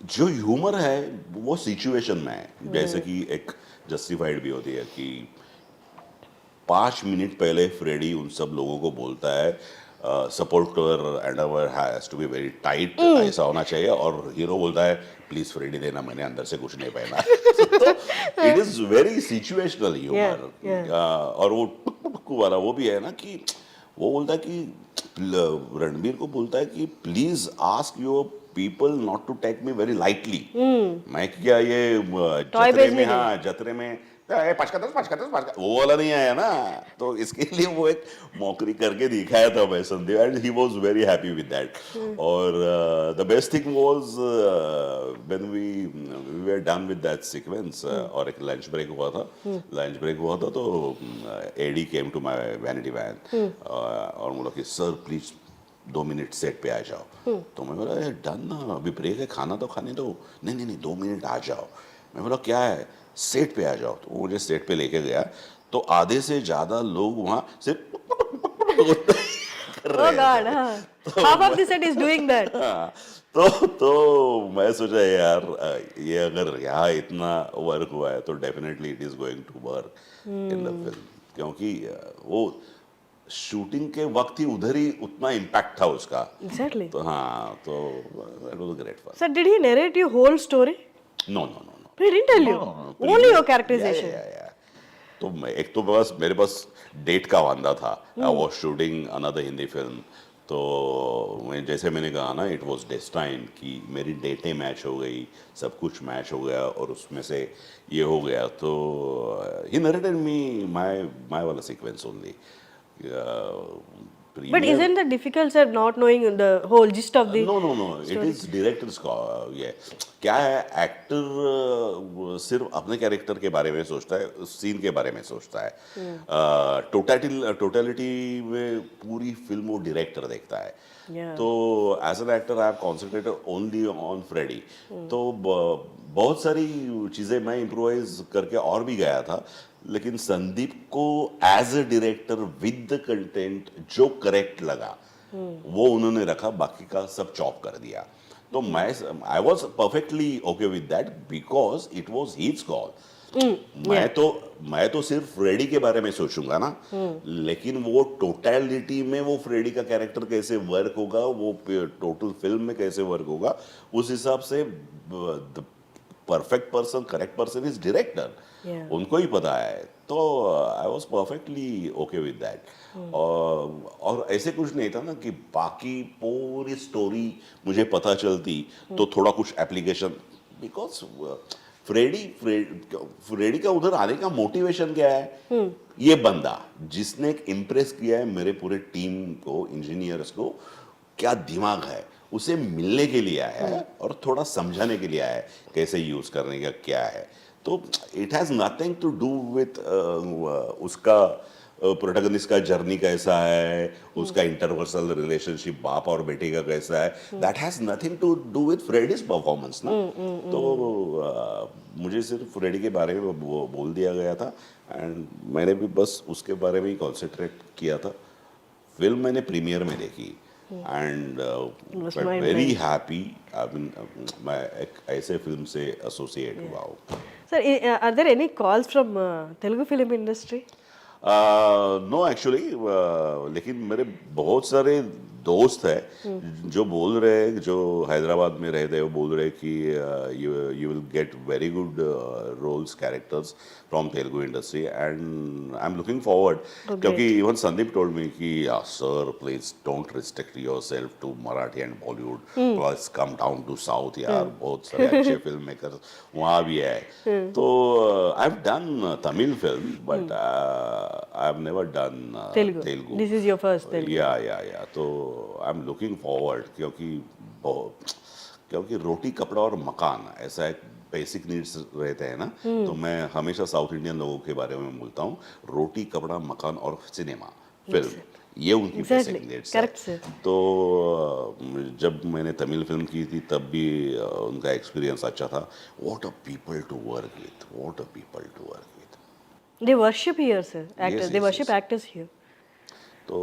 जो ह्यूमर है वो सिचुएशन में है, जैसे कि एक जस्टिफाइड भी होती है कि 5 मिनट पहले फ्रेडी उन सब लोगों को बोलता है supporter and our has to be very tight, ऐसा होना चाहिए, और हीरो बोलता है प्लीज फ्रेडी देना, मैंने अंदर से कुछ नहीं पहना। तो it is very situational humour. और वो टुक टुक वाला वो भी है ना कि वो बोलता है कि रणबीर को बोलता है कि please ask your people not to take me very lightly. मैं क्या ये जतरे में, हाँ जतरे में पाँच वो वाला नहीं आया ना, तो इसके लिए वो एक मौकरी करके दिखाया था मैं Sandeep, and he was very happy with that. और the best thing was when we were done with that sequence, और एक लंच ब्रेक हुआ था. तो AD came to my vanity van और बोला कि सर प्लीज 2 मिनट सेट पे आ जाओ. तो मैं बोला डन ना, अभी ब्रेक है, खाना तो खाने दो. नहीं 2 मिनट आ जाओ. मैं बोला क्या है, सेट पे आ जाओ. तो वो मुझे सेट पे लेके गया, तो आधे से ज्यादा लोग वहां सिर्फ कर Oh रहे God, थे. हाँ. Half of the set is doing that. हाँ, तो मैं सोचा यार ये अगर यहाँ इतना वर्क हुआ है तो definitely it is going to work in the film, क्योंकि वो शूटिंग के वक्त ही उधर ही उतना इम्पैक्ट था उसका. Exactly. तो हाँ, तो it was great fun. Sir, did he narrate your whole story? No. He didn't tell you. Only your characterization. तो एक तो बस मेरे पास डेट का वांदा था. I was shooting another Hindi film, तो जैसे मैंने कहा ना, इट वाज डेस्टाइन कि मेरी डेटें मैच हो गई, सब कुछ मैच हो गया, और उसमें से ये हो गया. तो ही नरेटेड मी माय वाला sequence only. But isn't that difficult, sir, not knowing the whole gist of the... no it is director's का ये क्या है. एक्टर सिर्फ अपने कैरेक्टर के बारे में सोचता है, सीन के बारे में सोचता है. टोटलिटी में पूरी फिल्म वो डायरेक्टर देखता है. तो as an actor I have concentrated only on Freddy. तो बहुत सारी चीजें मैं इम्प्रोवाइज करके और भी गया था, लेकिन संदीप को as a director with the content जो करेक्ट लगा वो उन्होंने रखा, बाकी का सब चॉप कर दिया. तो I was perfectly okay with that because it was his call. मैं तो सिर्फ फ्रेडी के बारे में सोचूंगा ना, लेकिन वो टोटलिटी में वो फ्रेडी का कैरेक्टर कैसे वर्क होगा, वो टोटल फिल्म में कैसे वर्क होगा, उस हिसाब से perfect person, correct person is director. उनको ही पता है. तो I was perfectly okay with that. और ऐसे कुछ नहीं था ना कि बाकी पूरी स्टोरी मुझे पता चलती तो थोड़ा कुछ एप्लीकेशन, बिकॉज फ्रेडी का उधर आने का मोटिवेशन क्या है, ये बंदा जिसने एक इम्प्रेस किया है मेरे पूरे टीम को, इंजीनियर्स को, क्या दिमाग है, उसे मिलने के लिए आया है और थोड़ा समझाने के लिए आया है कैसे यूज करने का क्या है. तो it has nothing to do with उसका प्रोटैगनिस्ट का जर्नी कैसा है, उसका इंटरपर्सनल रिलेशनशिप बाप और बेटे का कैसा है. That has nothing to do with Freddy's performance ना. तो मुझे सिर्फ फ्रेडी के बारे में बोल दिया गया था, एंड मैंने भी बस उसके बारे में ही कॉन्सेंट्रेट किया था. फिल्म मैंने प्रीमियर में देखी, and very happy. I mean मैं एक ऐसे फिल्म से एसोसिएट हुआ हूँ. Sir, are there any calls from Telugu film industry? No actually, लेकिन मेरे बहुत सारे दोस्त हैं जो बोल रहे हैं, जो हैदराबाद में रहते हैं, वो बोल रहे हैं कि you will get very good roles, characters from Telugu industry, and I am looking forward. क्योंकि इवन संदीप टोल्ड मी कि sir please don't restrict yourself to Marathi and Bollywood, plus come down to south. यार बहुत सारे अच्छे फिल्म मेकर वहाँ भी है. तो आई have done Tamil film, but I have never done Telugu. This is your first Telugu. या तो आई एम लुकिंग फॉरवर्ड, क्योंकि रोटी कपड़ा और मकान ऐसा एक बेसिक नीड्स रहते हैं ना. तो मैं हमेशा साउथ इंडियन लोगों के बारे में बोलता हूँ, रोटी कपड़ा मकान और सिनेमा फिल्म, ये उनकी बेसिक नीड्स है. तो जब मैंने तमिल फिल्म की थी तब भी उनका एक्सपीरियंस अच्छा था. What a people to work with, what a people to work with. They worship here, sir. Actors. They worship actors here. तो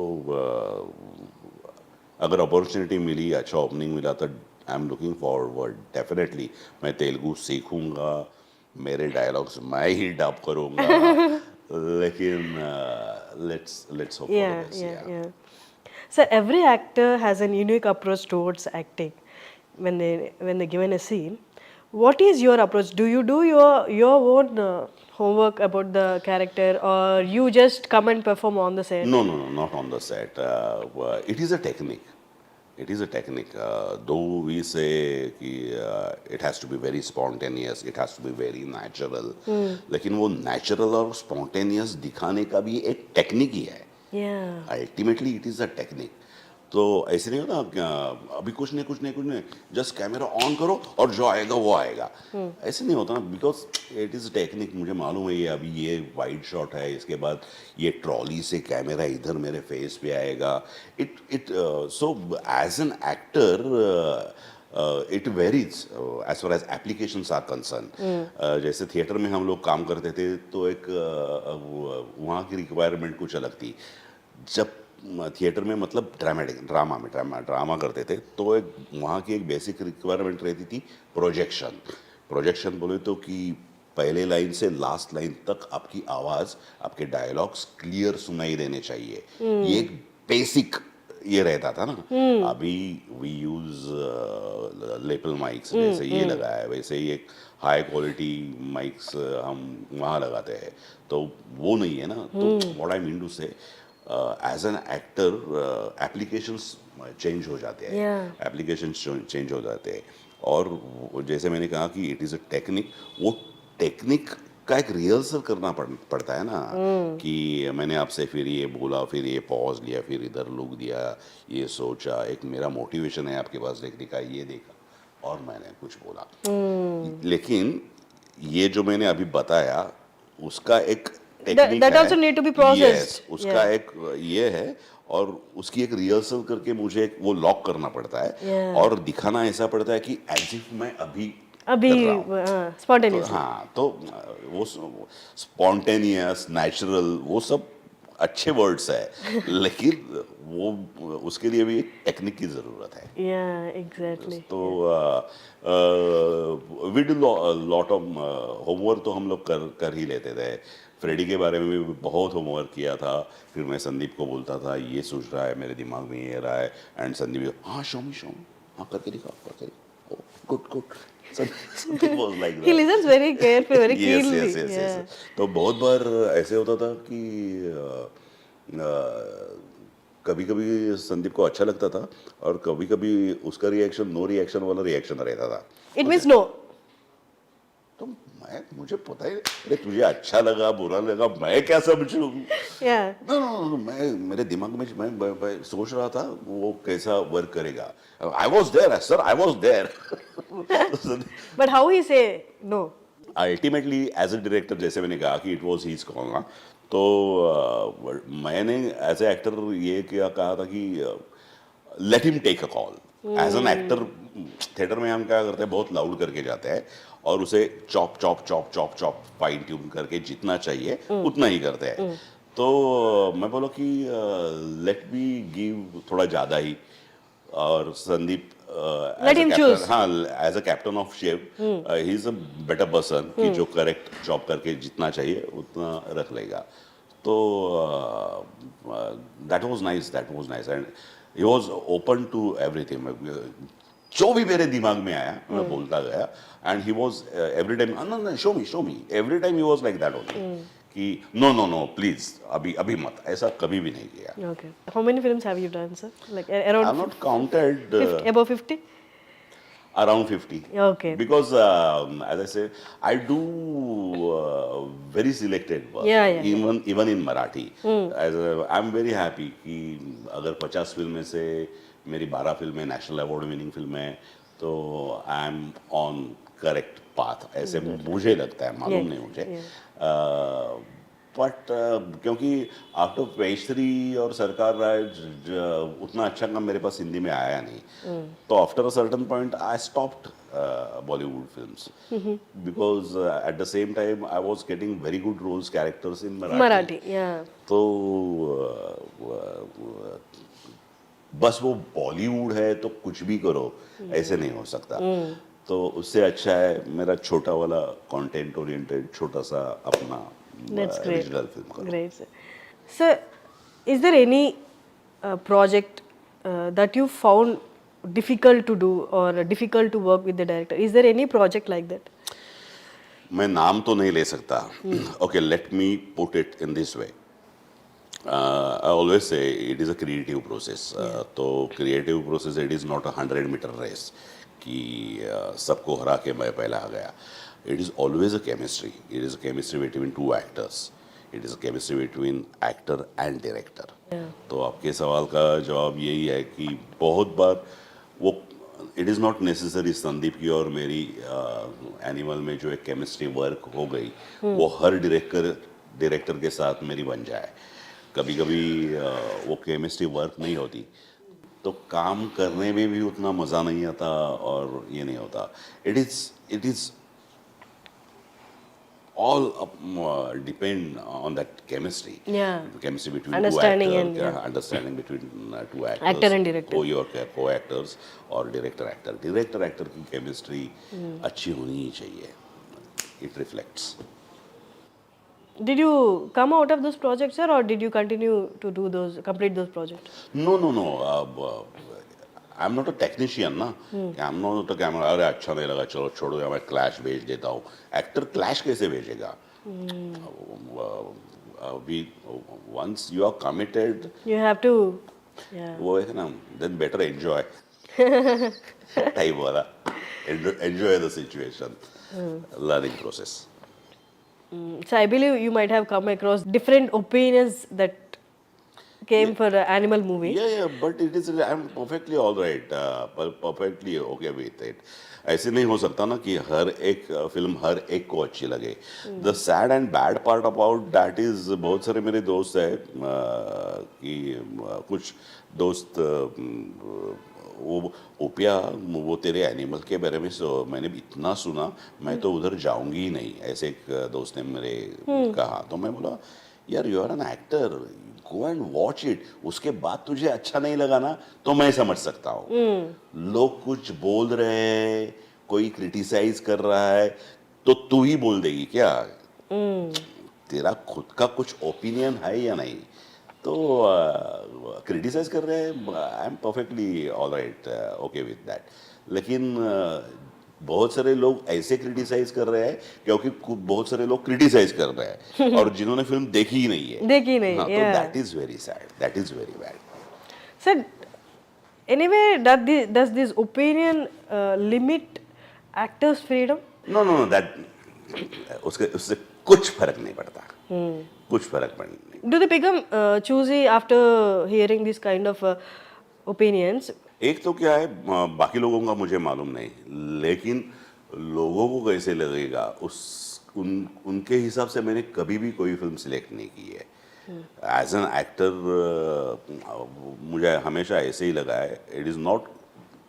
अगर अपॉर्चुनिटी मिली, अच्छा ओपनिंग मिला, तो आई एम लुकिंग फॉरवर्ड डेफिनेटली. मैं तेलुगु सीखूंगा, मेरे डायलॉग्स मैं ही डब करूंगा, लेकिन let's hope for this. Yeah. Sir, every actor has a unique approach towards acting. When they given a scene, what is your approach? Do you do your own homework about the character, or you just come and perform on the set? No, not on the set. It is a technique. It is a technique. Though we say कि it has to be very spontaneous, it has to be very natural. लेकिन वो natural और spontaneous दिखाने का भी एक technique ही है. Yeah. Ultimately, it is a technique. तो ऐसे नहीं होता अभी कुछ नहीं जस्ट कैमरा ऑन करो और जो आएगा वो आएगा. ऐसे नहीं होता ना, बिकॉज इट इज टेक्निक. मुझे मालूम है ये अभी ये वाइड शॉट है, इसके बाद ये ट्रॉली से कैमरा इधर मेरे फेस पे आएगा. It so as an actor it varies as far as applications are concern. जैसे थिएटर में हम लोग काम करते थे तो एक वहाँ की रिक्वायरमेंट कुछ अलग थी. जब थिएटर में मतलब ड्रामा करते थे तो एक वहाँ की एक बेसिक रिक्वायरमेंट रहती थी प्रोजेक्शन बोले तो कि पहले लाइन से लास्ट लाइन तक आपकी आवाज़, आपके डायलॉग्स क्लियर सुनाई देने चाहिए. ये एक बेसिक ये रहता था ना. अभी वी यूज लेपल माइक्स, जैसे ये लगा है वैसे ही एक हाई क्वालिटी माइक्स हम वहाँ लगाते हैं, तो वो नहीं है ना. तो what I mean to say as an actor applications change हो जाते हैं, एप्लीकेशंस चेंज हो जाते हैं. और जैसे मैंने कहा कि इट इज़ अ टेक्निक, वो टेक्निक का एक रिहर्सल करना पड़ता है ना. कि मैंने आपसे फिर ये बोला, फिर ये पॉज लिया, फिर इधर लुक दिया, ये सोचा, एक मेरा मोटिवेशन है आपके पास देखने का, ये देखा और मैंने कुछ बोला. लेकिन ये जो मैंने अभी बताया उसका एक That also need to be processed. Yes, उसका एक ये है और उसकी एक रिहर्सल करके मुझे एक वो लॉक करना पड़ता है और दिखाना ऐसा पड़ता है कि एज इफ मैं अभी spontaneous. हाँ, तो वो स्पॉन्टेनियस, नेचुरल, वो सब अच्छे वर्ड्स है लेकिन वो उसके लिए भी टेक्निक की ज़रूरत है. Yeah, exactly. तो we do lot of homework तो हम लोग कर ही लेते थे. फ्रेडी के बारे में भी बहुत होमवर्क किया था. फिर मैं संदीप को बोलता था ये सोच रहा है मेरे दिमाग में ये रहा है, एंड संदीप हाँ शो मी हाँ करके दिखाओ good. Something was like that. He listens very carefully, very Yes, keenly. yes. तो बहुत बार ऐसे होता था कि कभी कभी संदीप को अच्छा लगता था और कभी कभी उसका रिएक्शन नो रिएक्शन वाला रिएक्शन रहता था. It means no. तो मुझे पता ही, अरे तुझे अच्छा लगा बुरा लगा मैं क्या समझूं. No, मैं मेरे दिमाग में मैं सोच रहा था वो कैसा वर्क करेगा. I was there, sir, I was there. But how he say no? Ultimately, as a director, जैसे मैंने कहा कि it was his call ना, तो मैंने एज ए एक्टर ये क्या कहा था कि let him take a call. As an actor theatre में हम क्या करते हैं, बहुत लाउड करके जाते हैं और उसे chop chop chop chop chop fine tune करके जितना चाहिए उतना ही करते हैं. तो मैं बोला कि लेट मी गिव थोड़ा ज़्यादा ही. और संदीप Let him choose. हाँ, as a captain of ship he is a better person कि जो करेक्ट चॉप करके जितना चाहिए उतना रख लेगा. तो that was nice and he was open to everything. जो भी मेरे दिमाग में आया मैं बोलता गया and he was every time no show me every time he was like that only कि नो प्लीज अभी मत, ऐसा कभी भी नहीं किया. Okay. How many films have you done, sir? Like around I've not counted. above 50? Around 50. Okay. Because as I said, I do very selected work. Yeah. Even in Marathi. I'm very happy कि अगर 50 film में से मेरी 12 फिल्में national award winning film है तो I am on correct path. ऐसे मुझे लगता है, मालूम नहीं मुझे. बट क्योंकि आफ्टर पेशरी और सरकार राज उतना अच्छा काम मेरे पास हिंदी में आया नहीं, तो after a certain point I stopped Bollywood films because at the same time I was getting very good roles characters in Marathi, yeah. तो बस वो बॉलीवुड है तो कुछ भी करो ऐसे नहीं हो सकता. तो उससे अच्छा है मेरा छोटा वाला कंटेंट ओरिएंटेड छोटा सा अपना ओरिजिनल फिल्म करो. Great, sir. Sir, is there any project that you found difficult to do or difficult to work with the director? Is there any project like that? मैं नाम तो नहीं ले सकता. Okay, let me put it in this way. I always say it is a creative process. तो creative process it is not a 100-meter race कि सबको हरा के मैं पहला आ गया. It is always a chemistry. It is a chemistry between two actors. It is a chemistry between actor and director. तो आपके सवाल का जवाब यही है कि बहुत बार वो it is not necessary Sandeep की और मेरी एनिमल में जो एक केमिस्ट्री वर्क हो गई वो हर डायरेक्टर के साथ मेरी बन जाए. कभी कभी वो केमिस्ट्री वर्क नहीं होती तो काम करने में भी उतना मज़ा नहीं आता और ये नहीं होता. It is all depend on that chemistry. Yeah. Chemistry between Understanding two and, actors, yeah. understanding between two actors. Actor and director. Co-actors और director-actor. Director-actor की chemistry अच्छी होनी ही चाहिए. It reflects. Did you come out of those projects, sir, or did you continue to complete those projects? No. I'm not a technician ना. I'm not a camera. अरे अच्छा नहीं लगा चलो छोड़ो या मैं clash भेज देता हूँ. Actor clash कैसे भेजेगा? We once you are committed. You have to, yeah. वो है ना. Then better enjoy. टाइप वाला. Enjoy the situation. Learning process. So I believe you might have come across different opinions that came for an animal movie. Yeah, but it is. I'm perfectly all right. Perfectly okay with it. ऐसे नहीं हो सकता ना कि हर एक film हर एक को अच्छी लगे. The sad and bad part about that is बहुत सारे मेरे दोस्त हैं कि कुछ दोस्त वो ओपिया वो तेरे एनिमल के बारे में मैंने भी इतना सुना मैं तो उधर जाऊंगी ही नहीं. ऐसे एक दोस्त ने मेरे कहा तो मैं बोला यार you are an actor go and watch it. उसके बाद तुझे अच्छा नहीं लगा ना तो मैं समझ सकता हूँ. लोग कुछ बोल रहे हैं कोई क्रिटिसाइज कर रहा है तो तू ही बोल देगी क्या? तेरा खुद का कुछ ओपिनियन है या नहीं? तो क्रिटिसाइज कर रहे हैं I am perfectly all right okay with that. लेकिन बहुत सारे लोग ऐसे क्रिटिसाइज कर रहे हैं क्योंकि बहुत सारे लोग क्रिटिसाइज कर रहे हैं और जिन्होंने फिल्म देखी ही नहीं है. देखी नहीं. तो that is very sad. That is very bad. Sir, anyway, does this opinion limit actors' freedom? Know that उससे कुछ फर्क नहीं पड़ता. कुछ फर्क नहीं. Do they become choosy after hearing this kind of opinions? एक तो क्या है बाकी लोगों का मुझे मालूम नहीं लेकिन लोगों को कैसे लगेगा उनके हिसाब से मैंने कभी भी कोई फिल्म सिलेक्ट नहीं की है. एज एन एक्टर मुझे हमेशा ऐसे ही लगा है. It is not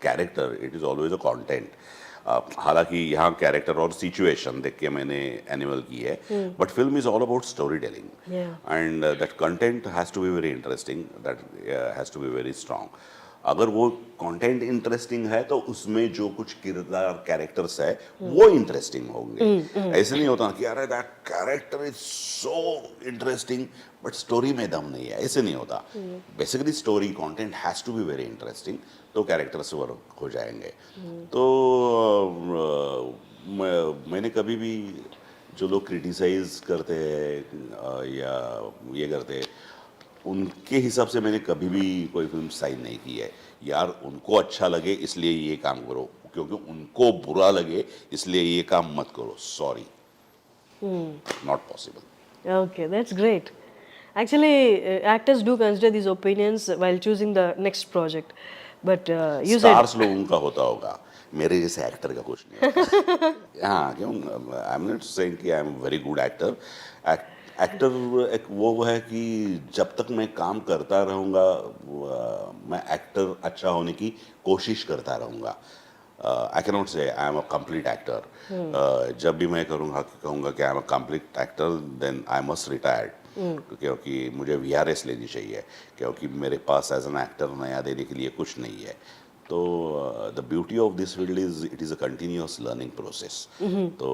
character it is always a content. हालांकि यहाँ कैरेक्टर और सिचुएशन देख के मैंने एनिमल की है but film is all about story telling and that content has to be very interesting. That has to be very strong. अगर वो कंटेंट इंटरेस्टिंग है तो उसमें जो कुछ किरदार कैरेक्टर्स है वो इंटरेस्टिंग होंगे. ऐसे नहीं होता कि अरे that character is so interesting but story में दम नहीं है. ऐसे नहीं होता. Basically story content has to be very interesting तो कैरेक्टर्स वर्क हो जाएंगे. तो मैंने कभी भी जो लोग क्रिटिसाइज करते हैं या ये करते हैं उनके हिसाब से मैंने कभी भी कोई फिल्म साइन नहीं की है. यार उनको अच्छा लगे इसलिए ये काम करो क्योंकि उनको बुरा लगे इसलिए ये काम मत करो. Sorry not possible. Okay, that's great. Actually, actors do consider these opinions while choosing the next project. But you said stars लोगों का होता होगा मेरे जैसे एक्टर का कुछ नहीं होता. हाँ क्यों आई एम नॉट सेइंग कि I am very good actor. Actor एक वो है कि जब तक मैं काम करता रहूँगा मैं एक्टर अच्छा होने की कोशिश करता रहूँगा. आई can not say I am a complete actor. जब भी मैं कहूँगा कि I am a complete actor then I must retired क्योंकि मुझे VRS लेनी चाहिए क्योंकि मेरे पास एज एन एक्टर नया देने के लिए कुछ नहीं है. तो the beauty of this field is it is a continuous learning process. तो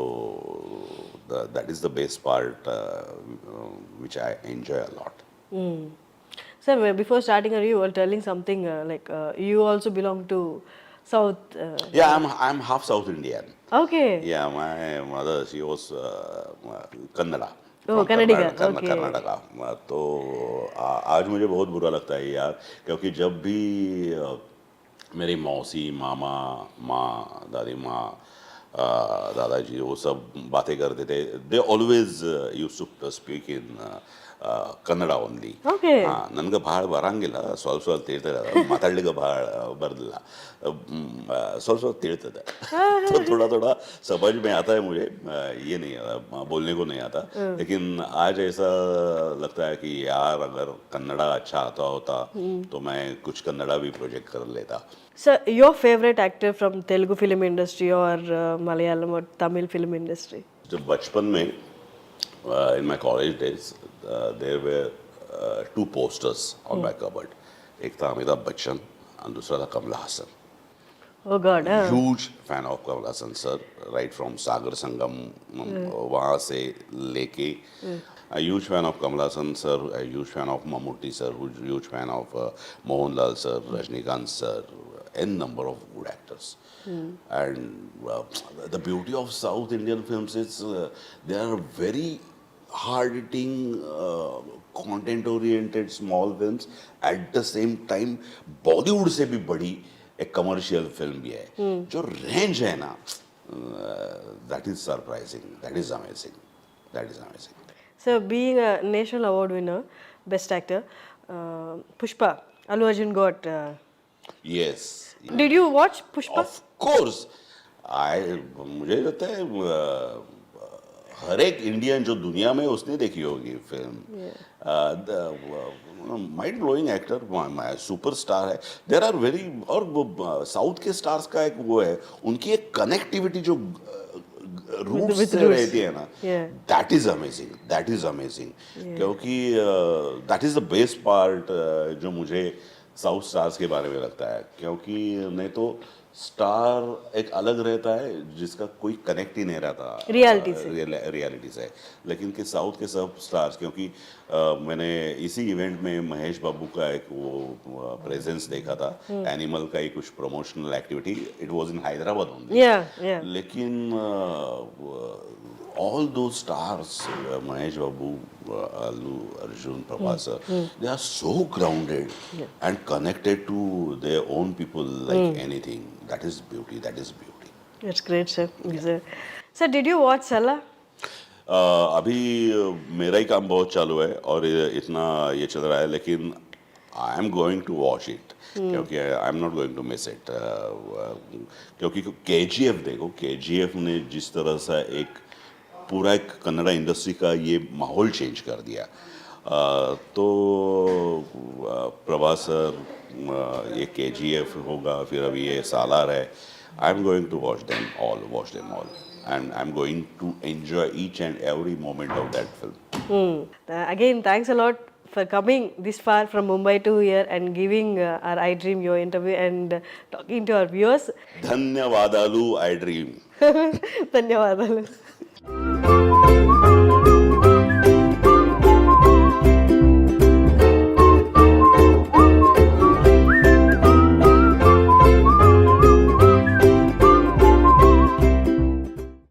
that is the best part which I enjoy a lot. Sir, before starting you were telling something like you also belong to South. Yeah, I'm half South Indian. Okay. Yeah, my mother she was Kannada. from Kannadiga, Karnataka, okay. Karnataka. तो आज मुझे बहुत बुरा लगता है यार, क्योंकि जब भी मेरी मौसी, मामा, माँ, दादी माँ, दादाजी वो सब बातें करते थे, they always use to speak in Kannada only. Okay. ನನಗೆ ಭಾಳ ಬರಂಗಿಲ್ಲ, ಸ್ವಲ್ಪ ಸ್ವಲ್ಪ ತಿಳ್ತದೆ, ಮಾತಾಡ್ಲಿಕ್ಕೆ ಭಾಳ ಬರಲಿಲ್ಲ, ಸ್ವಲ್ಪ ಸ್ವಲ್ಪ ತಿಳ್ತದೆ. तो थोड़ा थोड़ा समझ में आता है मुझे, ये नहीं आता, बोलने को नहीं आता, लेकिन आज ऐसा लगता है कि यार अगर कन्नड़ा अच्छा आता होता तो मैं कुछ कन्नड़ा भी प्रोजेक्ट कर लेता. So, your favorite actor from Telugu film industry or Malayalam or Tamil film industry? जब बचपन में in my college days there were two posters on my cupboard. एक था अमिताभ बच्चन और दूसरा था कमला Hasan. Oh God, Huge fan of Kamal Hassan sir, right from Sagar Sangam, वहाँ से लेके. A huge fan of Kamal Hassan sir, a huge fan of Mammootty sir, huge fan of Mohanlal sir, Rajnikant sir, n number of good actors. And the beauty of South Indian films is they are very hard-hitting, content-oriented small films. At the same time, Bollywood से भी बड़ी एक commercial film भी है. जो range है ना, that is surprising, that is amazing, that is amazing. So, being a national award winner, best actor, Pushpa, Allu Arjun got. Yes, Did you watch Pushpa? Of course. मुझे लगता है हर एक Indian जो दुनिया में उसने देखी होगी film. Mind blowing actor, superstar है. देर आर वेरी, और साउथ के स्टार्स का एक वो है, उनकी एक कनेक्टिविटी जो रूट with से roots. रहती है ना, Yeah. That is amazing, that is amazing. क्योंकि that is the best part जो मुझे साउथ स्टार्स के बारे में लगता है, क्योंकि नहीं तो स्टार एक अलग रहता है जिसका कोई कनेक्ट ही नहीं रहता Reality से. रियलिटी से. लेकिन कि साउथ के सब स्टार्स, क्योंकि मैंने इसी इवेंट में महेश बाबू का एक वो प्रेजेंस देखा था, एनिमल का ही कुछ promotional activity. It was in Hyderabad only. Yeah. लेकिन all those stars, Mahesh Babu, Allu Arjun, Prabhas, they are so grounded and connected to their own people like anything. That is beauty. That is beauty. That's great, sir. Sir, did you watch Sala? अभी मेरा ही काम बहुत चालू है और इतना ये चल रहा है, लेकिन I am going to watch it, क्योंकि I am not going to miss it. क्योंकि KGF देखो, KGF ने जिस तरह से एक पूरा एक कन्नड़ा इंडस्ट्री का ये माहौल चेंज कर दिया. तो प्रभास सर, ये KGF होगा, फिर अभी ये सालार है. I am going to watch them all, and I'm going to enjoy each and every moment of that film. Again, thanks a lot for coming this far from Mumbai to here and giving our I Dream your interview and talking to our viewers. धन्यवादालु I Dream. ధన్యవాదాలు.